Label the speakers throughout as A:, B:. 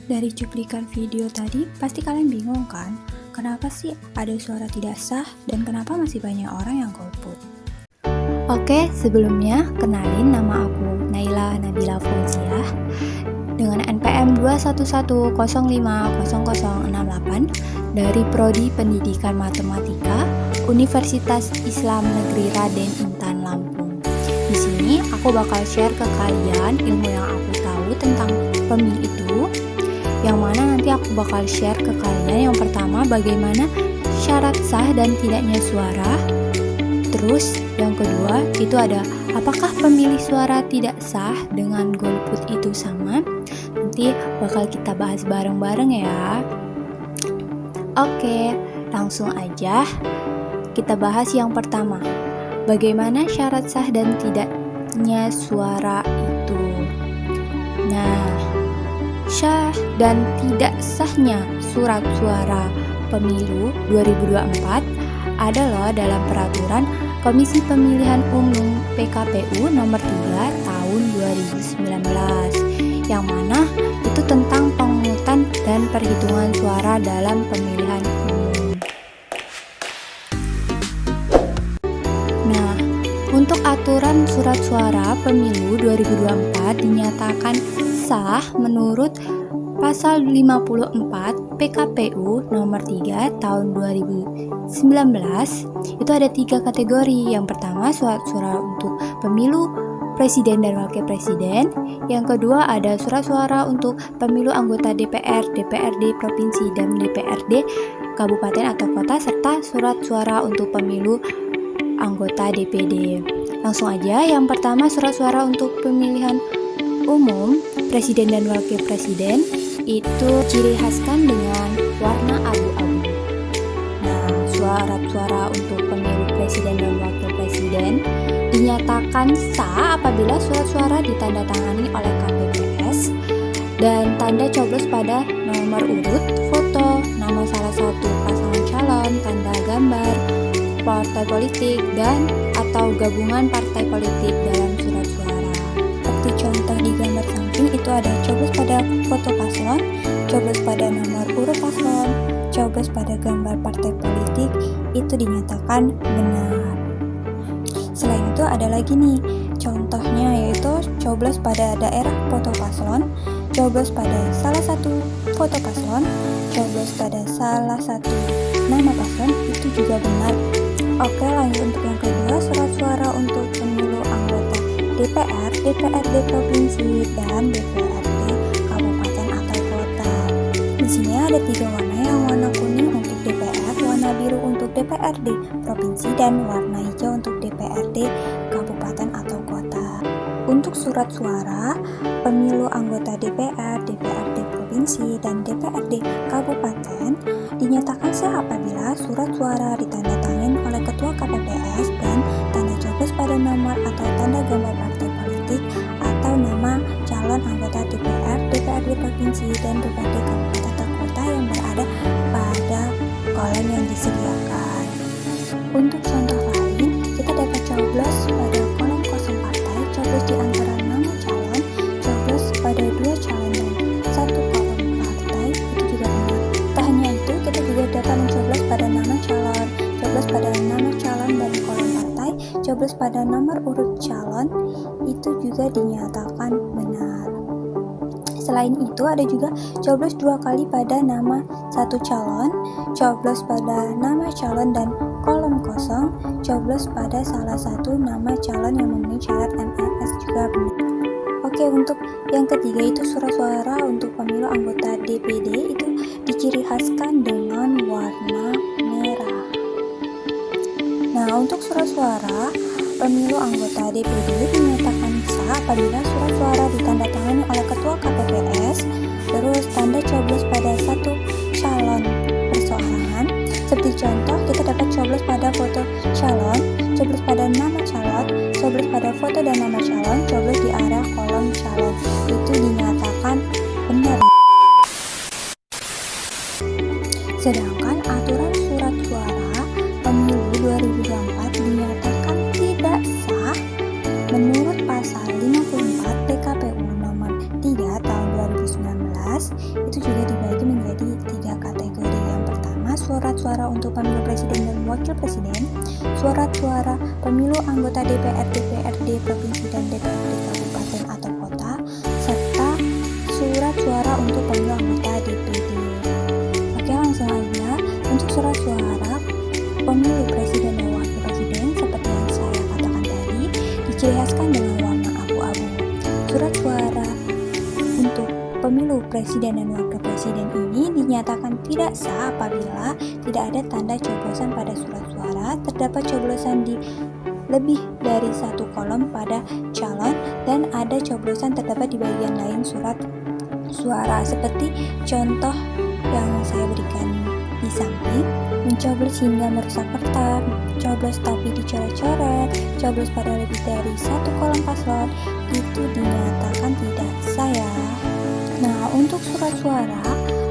A: Dari cuplikan video tadi, pasti kalian bingung kan? Kenapa sih ada suara tidak sah dan kenapa masih banyak orang yang golput? Oke, sebelumnya kenalin, nama aku Naila Nabila Fauziah dengan NPM 211050068 dari Prodi Pendidikan Matematika Universitas Islam Negeri Raden Intan Lampung. Di sini aku bakal share ke kalian ilmu yang aku tahu tentang pemilih itu. Yang mana nanti aku bakal share ke kalian yang pertama bagaimana syarat sah dan tidaknya suara. Terus yang kedua itu ada apakah pemilih suara tidak sah dengan golput itu sama. Nanti bakal kita bahas bareng-bareng ya. Oke, langsung aja kita bahas yang pertama. Bagaimana syarat sah dan tidaknya suara itu. Nah, sah dan tidak sahnya surat suara pemilu 2024 adalah dalam peraturan Komisi Pemilihan Umum PKPU nomor 3 tahun 2019 yang mana itu tentang pemungutan dan perhitungan suara dalam pemilihan umum. Nah, untuk aturan surat suara pemilu 2024 dinyatakan sah menurut Pasal 54 PKPU nomor 3 tahun 2019 itu ada 3 kategori. Yang pertama surat suara untuk pemilu presiden dan wakil presiden. Yang kedua ada surat suara untuk pemilu anggota DPR, DPRD provinsi dan DPRD kabupaten atau kota serta surat suara untuk pemilu anggota DPD. Langsung aja, yang pertama surat suara untuk pemilihan umum presiden dan wakil presiden itu ciri khaskan dengan warna abu-abu. Nah, suara untuk pemilu presiden dan wakil presiden dinyatakan sah apabila surat suara ditandatangani oleh KPPS dan tanda coblos pada nomor urut, foto, nama salah satu pasangan calon, tanda gambar partai politik dan atau gabungan partai politik dalam surat suara. Seperti contoh di gambar samping itu ada coblos pada foto paslon, coblos pada nomor urut paslon, coblos pada gambar partai politik itu dinyatakan benar. Selain itu ada lagi nih contohnya, yaitu coblos pada daerah foto paslon, coblos pada salah satu foto paslon, coblos pada salah satu nama paslon itu juga benar. Oke, lanjut untuk yang kedua, surat suara untuk pemilu anggota DPR, DPRD provinsi dan DPRD kabupaten atau kota. Di sini ada 3 warna, yang warna kuning untuk DPR, warna biru untuk DPRD provinsi dan warna hijau untuk DPRD kabupaten atau kota. Untuk surat suara pemilu anggota DPR, DPRD provinsi dan DPRD kabupaten dinyatakan sah apabila surat suara ditandatangani oleh ketua KPPS dan tanda coblos pada nomor atau tanda gambar partai politik atau nama calon anggota DPR, DPRD provinsi dan DPRD kabupaten atau kota yang berada pada kolom yang disediakan. Untuk contoh lain, kita dapat coblos pada kolom kosong partai, coblos di antara nama calon, coblos pada 2 calon dan 1 kolom partai itu juga benar. Tak hanya itu, kita juga dapat mencoblos pada nama calon, coblos pada nama calon dan kolom partai, coblos pada nomor urut calon itu juga dinyatakan benar. Selain itu ada juga coblos 2 kali pada nama satu calon, coblos pada nama calon dan kolom kosong, coblos pada salah satu nama calon yang memenuhi syarat MLS juga benar. Oke, untuk yang ketiga itu surat suara untuk pemilu anggota DPD itu diciri khaskan dengan warna merah. Nah, untuk surat suara pemilu anggota DPD dinyatakan sah apabila surat suara ditandatangani oleh ketua KPPS, terus tanda coblos pada satu calon perseorangan. Seperti contoh, kita dapat coblos pada foto calon, coblos pada nama calon, coblos pada foto dan nama calon, coblos di area kolom calon. Itu dinyatakan benar. Sedangkan aturan surat suara pemilu 2024 dinyatakan tidak sah menurut pasal 54 PKPU nomor 3 tahun 2019 itu surat suara pemilu anggota DPR, DPRD Provinsi dan DPRD Kabupaten atau Kota, serta surat suara untuk pemilu anggota DPD. Oke, langsung aja. Untuk surat suara pemilu presiden dan wakil presiden seperti yang saya katakan tadi, diciri khaskan dengan warna abu-abu. Surat suara untuk pemilu presiden dan wakil presiden ini dinyatakan tidak sah apabila tidak ada tanda coblosan pada surat suara, terdapat coblosan di lebih dari satu kolom pada calon, dan ada coblosan terdapat di bagian lain surat suara, seperti contoh yang saya berikan di samping: mencoblos hingga merusak kertas, coblos tapi dicoret-coret, coblos pada lebih dari satu kolom paslon, itu dinyatakan tidak sah ya. Nah, untuk surat suara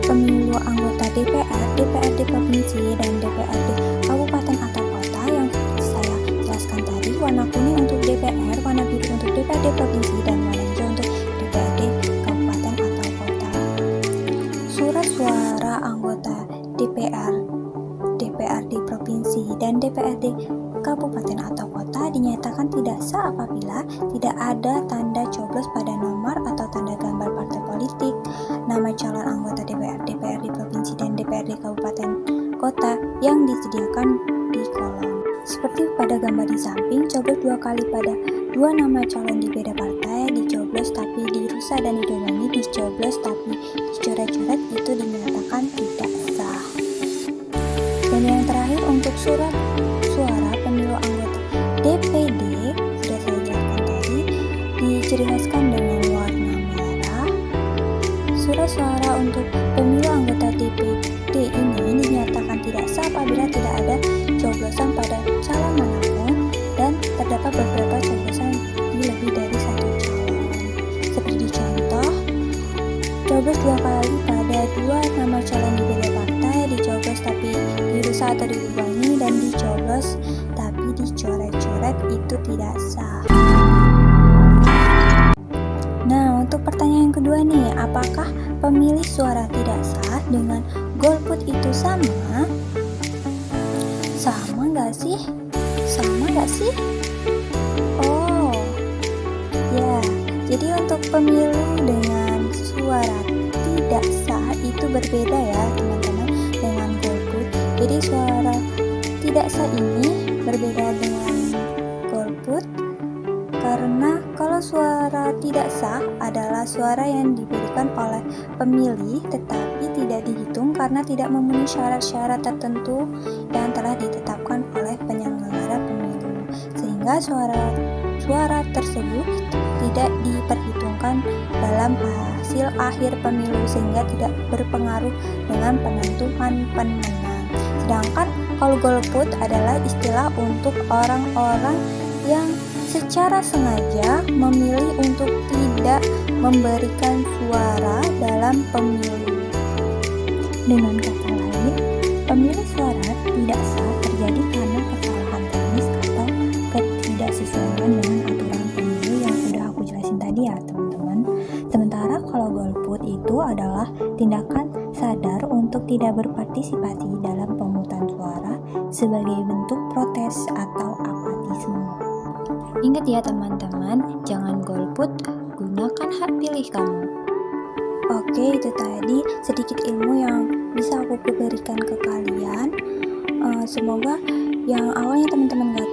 A: pemilu anggota DPR, DPRD Provinsi dan DPRD Kabupaten atau Kota yang saya jelaskan tadi, warna kuning untuk DPR, warna biru untuk DPRD Provinsi, dan warna hijau untuk DPRD Kabupaten atau Kota. Surat suara anggota DPR, DPRD Provinsi dan DPRD Kabupaten atau Kota dinyatakan tidak sah apabila tidak ada tanda coblos pada nomor atau tanda gambar partai politik, nama calon anggota DPR, DPRD Provinsi dan DPRD Kabupaten Kota yang disediakan di kolom. Seperti pada gambar di samping, coblos dua kali pada dua nama calon di beda partai, dicoblos tapi dirusak dan didominasi, dicoblos tapi dicoret-coret, itu dinyatakan tidak sah. Dan yang terakhir untuk surat suara pemilu anggota DPD, sudah saya jelaskan tadi, diciri khaskan dengan warna merah. Surat suara untuk pemilu anggota DPD ini dinyatakan tidak sah apabila tidak ada coblosan pada calon manapun dan terdapat beberapa coblosan di lebih dari satu calon. Seperti contoh, coblos dua kali pada dua nama calon di beda partai, dicoblos tapi dirusak atau diulangi, dan dicoblos tapi dicoret-coret, itu tidak sah. Nah, untuk pertanyaan yang kedua nih, apakah pemilih suara tidak sah dengan golput itu sama? Sama nggak sih? Sama nggak sih? Oh, ya. Jadi untuk pemilu dengan suara tidak sah itu berbeda ya teman-teman dengan golput. Jadi suara tidak sah ini berbeda dengan golput karena kalau suara tidak sah adalah suara yang diberikan oleh pemilih tetapi tidak dihitung karena tidak memenuhi syarat-syarat tertentu yang telah ditetapkan oleh penyelenggara pemilu, sehingga suara tersebut tidak diperhitungkan dalam hasil akhir pemilu sehingga tidak berpengaruh dengan penentuan pemenang. Sedangkan kalau golput adalah istilah untuk orang-orang yang secara sengaja memilih untuk tidak memberikan suara dalam pemilu. Dengan kata lain, pemilih suara tidak sah terjadi karena kesalahan teknis atau ketidaksesuaian dengan aturan pemilu yang sudah aku jelasin tadi ya teman-teman. Sementara kalau golput itu adalah tindakan sadar untuk tidak berpartisipasi dalam pemungutan suara sebagai bentuk protes atau apatisme. Ingat ya teman-teman, jangan golput, gunakan hak pilih kamu. Oke, itu tadi sedikit ilmu yang bisa aku berikan ke kalian. Semoga yang awalnya teman-teman gak